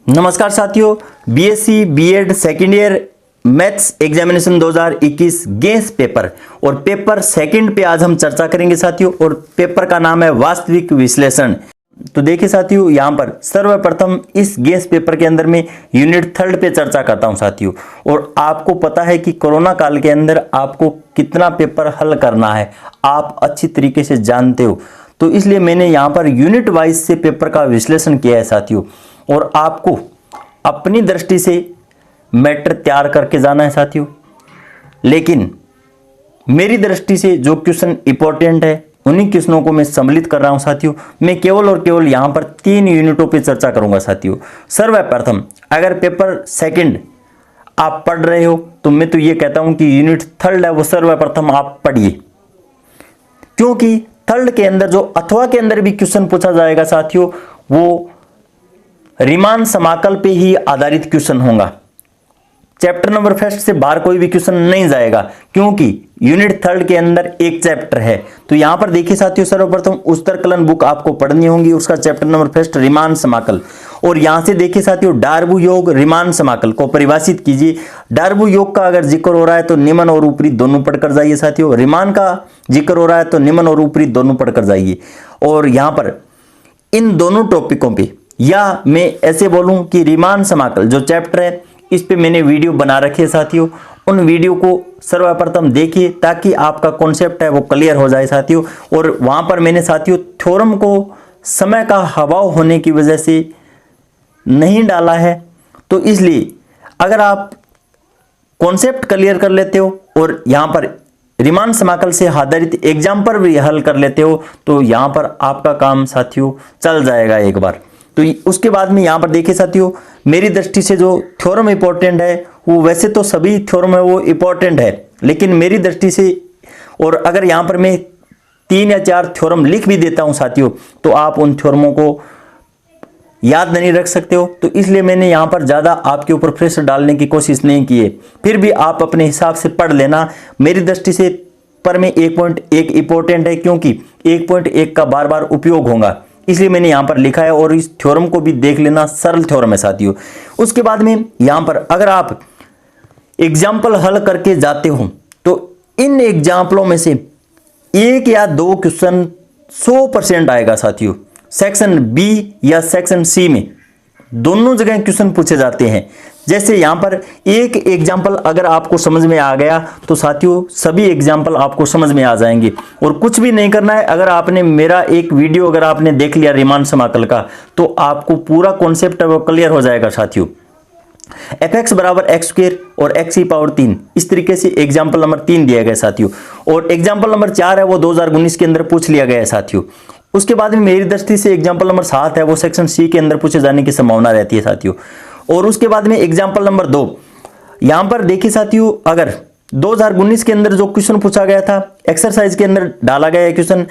नमस्कार साथियों, BSc BEd second year maths examination 2021 guess paper और पेपर सेकंड पे आज हम चर्चा करेंगे साथियों। और पेपर का नाम है वास्तविक विश्लेषण। तो देखिए साथियों, यहाँ पर सर्वप्रथम इस गेस पेपर के अंदर में यूनिट थर्ड पे चर्चा करता हूँ साथियों। और आपको पता है कि कोरोना काल के अंदर आपको कितना पेपर हल करना है, आप अच्छी तरीके से जानते हो। तो इसलिए मैंने यहाँ पर यूनिट वाइज से पेपर का विश्लेषण किया है साथियों। और आपको अपनी दृष्टि से मैटर तैयार करके जाना है साथियों, लेकिन मेरी दृष्टि से जो क्वेश्चन इंपॉर्टेंट है उन्हीं क्वेश्चनों को मैं सम्मिलित कर रहा हूं साथियों। मैं केवल और केवल यहां पर 3 यूनिटों पे चर्चा करूंगा साथियों। सर्वप्रथम अगर पेपर सेकंड आप पढ़ रहे हो तो मैं तो ये कहता हूं कि यूनिट थर्ड है वो सर्वप्रथम आप पढ़िए, क्योंकि थर्ड के अंदर जो अथवा के अंदर भी क्वेश्चन पूछा जाएगा साथियों वो रीमान समाकल पे ही आधारित क्वेश्चन होगा। चैप्टर नंबर फर्स्ट से बाहर कोई भी क्वेश्चन नहीं जाएगा, क्योंकि यूनिट थर्ड के अंदर एक चैप्टर है। तो यहां पर देखिए साथियों, सर्वप्रथम उत्तरकलन बुक आपको पढ़नी होगी, उसका चैप्टर नंबर फर्स्ट रीमान समाकल। और यहां से देखिए साथियों, डार्बू योग रीमान समाकल को परिभाषित कीजिए। डार्बू योग का अगर जिक्र हो रहा है तो निम्न और ऊपरी दोनों पढ़कर जाइए साथियों। रीमान का जिक्र हो रहा है तो निम्न और ऊपरी दोनों पढ़कर जाइए। और यहां पर इन दोनों टॉपिकों पे, या मैं ऐसे बोलूं कि रीमान समाकल जो चैप्टर है इस पे मैंने वीडियो बना रखी है साथियों। उन वीडियो को सर्वप्रथम देखिए ताकि आपका कॉन्सेप्ट है वो क्लियर हो जाए साथियों। और वहां पर मैंने साथियों थ्योरम को समय का अभाव होने की वजह से नहीं डाला है। तो इसलिए अगर आप कॉन्सेप्ट क्लियर कर लेते हो और यहां पर रीमान समाकल से आधारित एग्जाम्पल भी हल कर लेते हो तो यहां पर आपका काम साथियों चल जाएगा एक बार। तो उसके बाद में यहां पर देखिए साथियों, मेरी दृष्टि से जो थ्योरम इंपॉर्टेंट है वो, वैसे तो सभी थ्योरम है वो इंपॉर्टेंट है, लेकिन मेरी दृष्टि से, और अगर यहां पर मैं 3 या 4 थ्योरम लिख भी देता हूं साथियों तो आप उन थ्योरमों को याद नहीं रख सकते हो। तो इसलिए मैंने यहां पर ज्यादा आपके ऊपर प्रेशर डालने की कोशिश नहीं की है। फिर भी आप अपने हिसाब से पढ़ लेना। मेरी दृष्टि से पर में 1.1 इंपॉर्टेंट है, क्योंकि 1.1 का बार बार उपयोग होगा, इसलिए मैंने यहां पर लिखा है। और इस थ्योरम को भी देख लेना, सरल थ्योरम है साथियों। उसके बाद में यहां पर अगर आप एग्जाम्पल हल करके जाते हो तो इन एग्जाम्पलों में से 1 या 2 क्वेश्चन 100% आएगा साथियों। सेक्शन बी या सेक्शन सी में दोनों जगह क्वेश्चन पूछे जाते हैं। जैसे यहां पर एक एग्जाम्पल अगर आपको समझ में आ गया तो साथियों सभी एग्जाम्पल आपको समझ में आ जाएंगे। और कुछ भी नहीं करना है, अगर आपने मेरा एक वीडियो अगर आपने देख लिया रीमान समाकल का तो आपको पूरा कॉन्सेप्ट वो क्लियर हो जाएगा साथियों। fx बराबर एक्स स्क्वायर और x की पावर 3, इस तरीके से एग्जाम्पल नंबर 3 दिया गया साथियों। और एग्जाम्पल नंबर 4 है वो 2019 के अंदर पूछ लिया गया है साथियों। उसके बाद में मेरी दृष्टि से एग्जाम्पल नंबर 7 है वो सेक्शन सी के अंदर पूछे जाने की संभावना रहती है साथियों। और उसके बाद में एग्जाम्पल नंबर 2, यहां पर देखिए साथियों, अगर 2019 के अंदर जो क्वेश्चन पूछा गया था एक्सरसाइज के अंदर डाला गया है क्वेश्चन,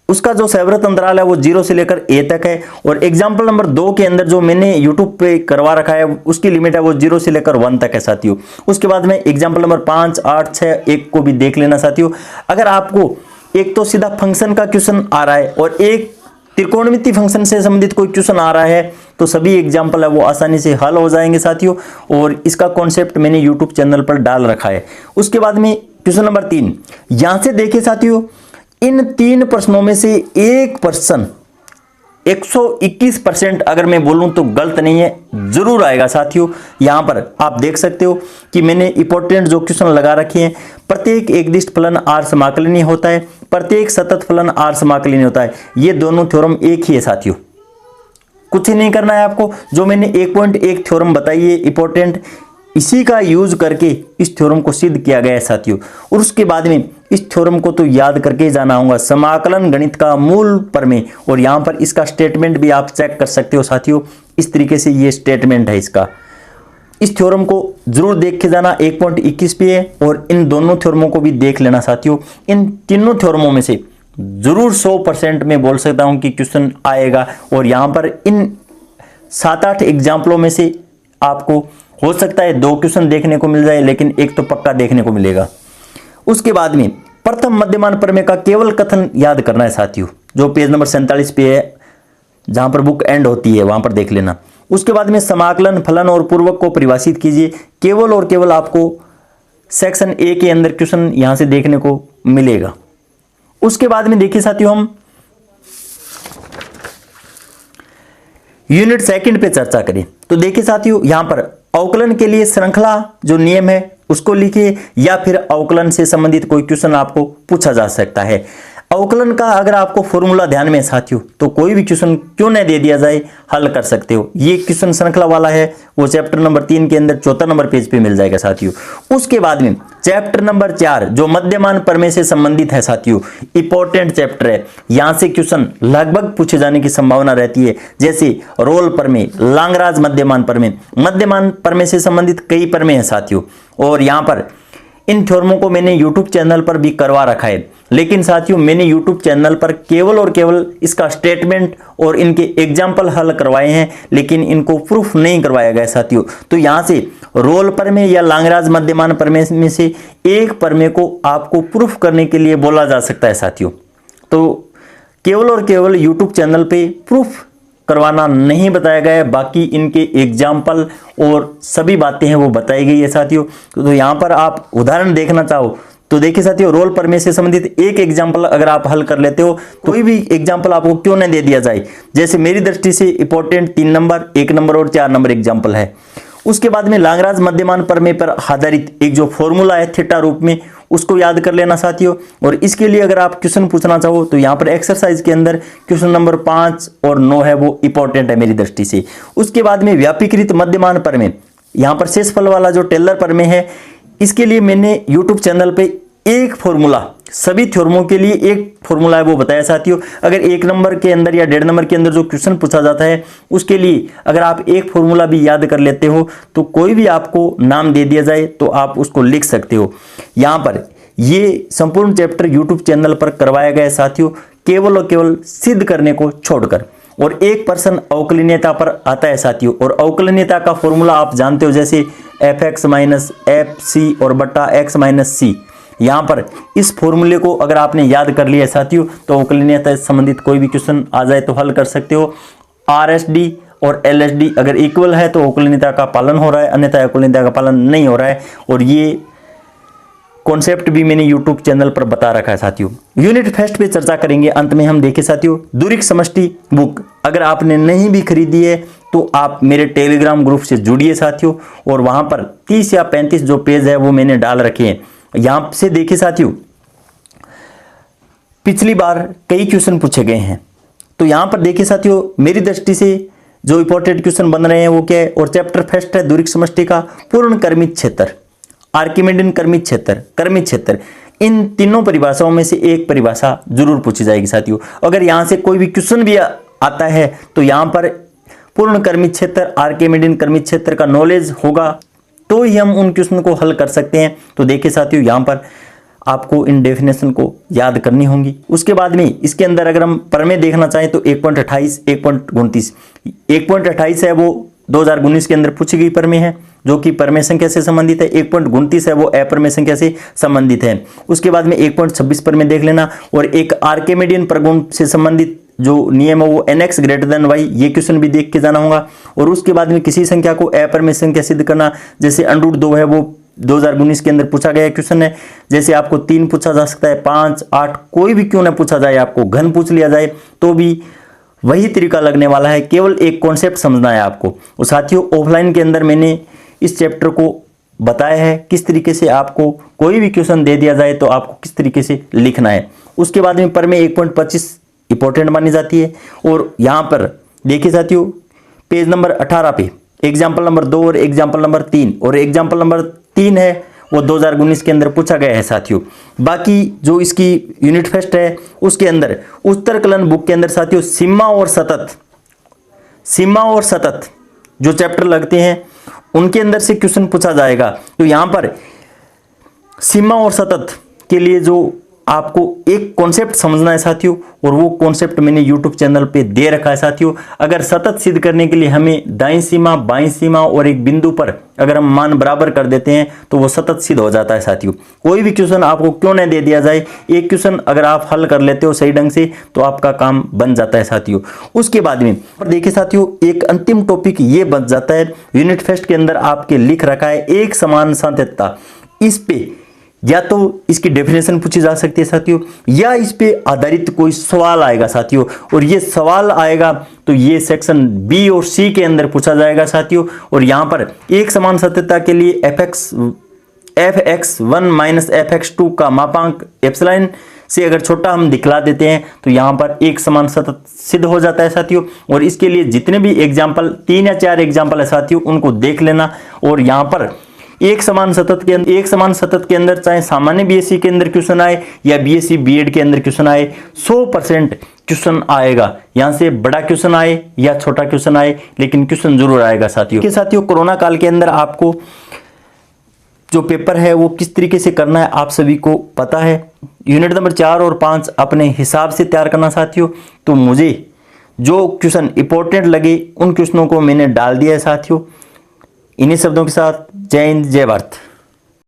उसका जो सैवरत अंतराल है वो 0 से लेकर a तक है। और एग्जाम्पल नंबर 2 के अंदर जो मैंने यूट्यूब पे करवा रखा है उसकी लिमिट है वो 0 से लेकर 1 तक है साथियों। उसके बाद में एग्जाम्पल नंबर 5, 8, 6, 1 को भी देख लेना साथियों। अगर आपको एक तो सीधा फंक्शन का क्वेश्चन आ रहा है और एक त्रिकोणमिति फंक्शन से संबंधित कोई क्वेश्चन आ रहा है तो सभी एग्जाम्पल है वो आसानी से हल हो जाएंगे साथियों। और इसका कॉन्सेप्ट मैंने यूट्यूब चैनल पर डाल रखा है। उसके बाद में क्वेश्चन नंबर 3, यहां से देखिए साथियों, इन 3 प्रश्नों में से एक प्रश्न 121% अगर मैं बोलूं तो गलत नहीं है, जरूर आएगा साथियों। यहां पर आप देख सकते हो कि मैंने इंपॉर्टेंट जो क्वेश्चन लगा रखे हैं। प्रत्येक एकदिष्ट फलन आर समाकलनीय होता है, प्रत्येक सतत फलन आर समाकलनीय होता है। ये दोनों थ्योरम एक ही है साथियों, कुछ ही नहीं करना है आपको। जो मैंने 1.1 थ्योरम बताई है इंपॉर्टेंट, इसी का यूज करके इस थ्योरम को सिद्ध किया गया है साथियों। और उसके बाद में इस थ्योरम को तो याद करके जाना होगा, समाकलन गणित का मूल प्रमेय। और यहां पर इसका स्टेटमेंट भी आप चेक कर सकते हो साथियों, इस तरीके से ये स्टेटमेंट है इसका। इस थ्योरम को जरूर देख के जाना, 1.21 पे है। और इन दोनों थ्योरमों को भी देख लेना साथियों। इन तीनों थ्योरमों में से जरूर 100% में बोल सकता हूं कि क्वेश्चन आएगा। और यहां पर इन 7-8 एग्जाम्पलों में से आपको हो सकता है 2 क्वेश्चन देखने को मिल जाए, लेकिन एक तो पक्का देखने को मिलेगा। उसके बाद में प्रथम मध्यमान प्रमेय का केवल कथन याद करना है साथियों, जो पेज नंबर 47 पे है, जहां पर बुक एंड होती है वहां पर देख लेना। उसके बाद में समाकलन, फलन और पूर्वक को परिभाषित कीजिए। केवल और केवल आपको सेक्शन ए के अंदर क्वेश्चन यहां से देखने को मिलेगा। उसके बाद में देखिए साथियों, हम यूनिट सेकंड पे चर्चा करें तो देखिए साथियों, यहां पर अवकलन के लिए श्रृंखला जो नियम है उसको लिखिए, या फिर अवकलन से संबंधित कोई क्वेश्चन आपको पूछा जा सकता है। अवकलन का अगर आपको फॉर्मूला ध्यान में साथियों, तो कोई भी क्वेश्चन क्यों न दे दिया जाए हल कर सकते हो। ये क्वेश्चन श्रृंखला वाला है, वो चैप्टर नंबर 3 के अंदर 4 नंबर पेज पे मिल जाएगा साथियों। उसके बाद में चैप्टर नंबर 4 जो मध्यमान प्रमेय से संबंधित है साथियों, इंपॉर्टेंट चैप्टर है, यहां से क्वेश्चन लगभग पूछे जाने की संभावना रहती है, जैसे रोल प्रमेय, लांगराज मध्यमान प्रमेय। मध्यमान प्रमेय से संबंधित कई प्रमेय है साथियों, और यहां पर इन थ्योरमों को मैंने यूट्यूब चैनल पर भी करवा रखा है, लेकिन साथियों मैंने यूट्यूब चैनल पर केवल और केवल इसका स्टेटमेंट और इनके एग्जाम्पल हल करवाए हैं, लेकिन इनको प्रूफ नहीं करवाया गया साथियों। तो यहां से रोल प्रमेय या लांगराज मध्यमान प्रमेय में से एक प्रमेय को आपको प्रूफ करने के लिए बोला जा सकता है साथियों। तो केवल और केवल यूट्यूब चैनल पे प्रूफ करवाना नहीं बताया गया है, बाकी इनके एग्जाम्पल और सभी बातें हैं वो बताई गई है साथियों। तो यहां पर आप उदाहरण देखना चाहो तो देखिए साथियों, रोल प्रमेय से संबंधित एक एग्जाम्पल अगर आप हल कर लेते हो, कोई भी एग्जाम्पल आपको क्यों न दे दिया जाए। जैसे मेरी दृष्टि से इंपॉर्टेंट 3 नंबर, 1 नंबर और 4 नंबर एग्जाम्पल है। उसके बाद में लांगराज मध्यमान प्रमेय पर आधारित एक जो फॉर्मूला है थीटा रूप में, उसको याद कर लेना साथियों। और इसके लिए अगर आप क्वेश्चन पूछना चाहो तो यहाँ पर एक्सरसाइज के अंदर क्वेश्चन नंबर 5 और 9 है, वो इंपॉर्टेंट है मेरी दृष्टि से। उसके बाद में व्यापीकृत मध्यमान प्रमेय, यहाँ पर शेषफल वाला जो टेलर प्रमेय है, इसके लिए मैंने यूट्यूब चैनल पे एक फॉर्मूला, सभी थ्योरमों के लिए एक फॉर्मूला है वो बताया साथियों। अगर 1 नंबर के अंदर या 1.5 नंबर के अंदर जो क्वेश्चन पूछा जाता है उसके लिए अगर आप एक फॉर्मूला भी याद कर लेते हो तो कोई भी आपको नाम दे दिया जाए तो आप उसको लिख सकते हो। यहाँ पर ये संपूर्ण चैप्टर यूट्यूब चैनल पर करवाया गया है साथियों, केवल और केवल सिद्ध करने को छोड़कर। और 1% अवकलनीयता पर आता है साथियों, और अवकलनीयता का फॉर्मूला आप जानते हो, जैसे fx माइनस एफ सी और बट्टा x माइनस सी। यहाँ पर इस फॉर्मूले को अगर आपने याद कर लिया साथियों तो अवकलनीयता से संबंधित कोई भी क्वेश्चन आ जाए तो हल कर सकते हो। RSD और LSD अगर इक्वल है तो अवकलनीयता का पालन हो रहा है, अन्यथा अवकलनीयता का पालन नहीं हो रहा है। और ये कॉन्सेप्ट भी मैंने यूट्यूब चैनल पर बता रखा है साथियों। यूनिट फर्स्ट पे चर्चा करेंगे। अंत में हम देखें साथियों, दूरिक समष्टि बुक अगर आपने नहीं भी खरीदी है तो आप मेरे टेलीग्राम ग्रुप से जुड़िए साथियों, और वहां पर 30 या 35 जो पेज है वो मैंने डाल रखे हैं। यहां से देखिए साथियों, पिछली बार कई क्वेश्चन पूछे गए हैं, तो यहां पर देखिए साथियों, मेरी दृष्टि से जो इंपॉर्टेंट क्वेश्चन बन रहे हैं वो क्या है। और चैप्टर फर्स्ट है दूरिक समष्टि का पूर्ण कर्मित क्षेत्र, आर्किमिडीन कर्मित क्षेत्र, कर्मित क्षेत्र। इन तीनों परिभाषाओं में से एक परिभाषा जरूर पूछी जाएगी साथियों। अगर यहां से कोई भी क्वेश्चन भी आता है तो यहां पर पूर्ण कर्मित क्षेत्र, आर्किमिडीन कर्मित क्षेत्र का नॉलेज होगा तो ही हम उन क्वेश्चन को हल कर सकते हैं। तो देखिए साथियों, यहां पर आपको इन डेफिनेशन को याद करनी होंगी। उसके बाद में इसके अंदर अगर हम प्रमेय देखना चाहें तो 1.28, 1.29, 1.28 है वो 2019 के अंदर पूछी गई प्रमेय है जो कि प्रमेय संख्या से संबंधित है। 1.29 है वो अप्रमेय संख्या से संबंधित है। उसके बाद में 1.26 प्रमेय देख लेना, और एक आर्किमिडीन प्रगुण से संबंधित जो नियम है वो nx ग्रेटर देन y, ये क्वेश्चन भी देख के जाना होगा। और उसके बाद में किसी संख्या को अप्रमेय संख्या सिद्ध करना, जैसे √2 है वो 2019 के अंदर पूछा गया क्वेश्चन है। जैसे आपको 3 पूछा जा सकता है, 5, 8, कोई भी क्यों ना पूछा जाए, आपको घन पूछ लिया जाए तो भी वही तरीका लगने वाला है, केवल एक कॉन्सेप्ट समझना है आपको। और साथियों, ऑफलाइन के अंदर मैंने इस चैप्टर को बताया है किस तरीके से आपको कोई भी क्वेश्चन दे दिया जाए तो आपको किस तरीके से लिखना है। उसके बाद में प्रमेय 1.25 इंपॉर्टेंट मानी जाती है। और यहाँ पर देखिए साथियों, पेज नंबर 18 पे एग्जाम्पल नंबर 2 और एग्जाम्पल नंबर 3, और एग्जाम्पल नंबर 3 है वो 2019 के अंदर पूछा गया है साथियों। बाकी जो इसकी यूनिट फर्स्ट है उसके अंदर उत्तरकलन बुक के अंदर साथियों सीमा और सतत जो चैप्टर लगते हैं उनके अंदर से क्वेश्चन पूछा जाएगा। तो यहाँ पर सीमा और सतत के लिए जो आपको एक कॉन्सेप्ट समझना है साथियों, और वो कॉन्सेप्ट मैंने यूट्यूब चैनल पे दे रखा है साथियों। अगर सतत सिद्ध करने के लिए हमें दाईं सीमा, बाईं सीमा और एक बिंदु पर अगर हम मान बराबर कर देते हैं तो वो सतत सिद्ध हो जाता है साथियों। कोई भी क्वेश्चन आपको क्यों नहीं दे दिया जाए, एक क्वेश्चन अगर आप हल कर लेते हो सही ढंग से तो आपका काम बन जाता है साथियों। उसके बाद में देखिए साथियों, एक अंतिम टॉपिक ये बच जाता है, यूनिट फर्स्ट के अंदर आपके लिख रखा है एक समान सातत्यता। इस पे या तो इसकी डेफिनेशन पूछी जा सकती है साथियों, या इस पे आधारित कोई सवाल आएगा साथियों, और ये सवाल आएगा तो ये सेक्शन बी और सी के अंदर पूछा जाएगा साथियों। और यहां पर एक समान सातत्यता के लिए fx1 माइनस fx2 का मापांक एप्सिलॉन से अगर छोटा हम दिखला देते हैं तो यहां पर एक समान सतत सिद्ध हो जाता है साथियों। और इसके लिए जितने भी एग्जाम्पल 3 या 4 एग्जाम्पल है साथियों, उनको देख लेना। और यहां पर एक समान सतत के अंदर चाहे सामान्य बीएससी के अंदर क्वेश्चन आए या बीएससी बीएड के अंदर क्वेश्चन आए, 100% क्वेश्चन आएगा। यहां से बड़ा क्वेश्चन आए या छोटा क्वेश्चन आए, लेकिन क्वेश्चन जरूर आएगा साथियों। कोरोना काल के अंदर आपको जो पेपर है वो किस तरीके से करना है आप सभी को पता है। यूनिट नंबर 4 और 5 अपने हिसाब से तैयार करना साथियों। तो मुझे जो क्वेश्चन इंपॉर्टेंट लगे उन क्वेश्चनों को मैंने डाल दिया है साथियों। इन्हीं शब्दों के साथ जय हिंद, जय भारत।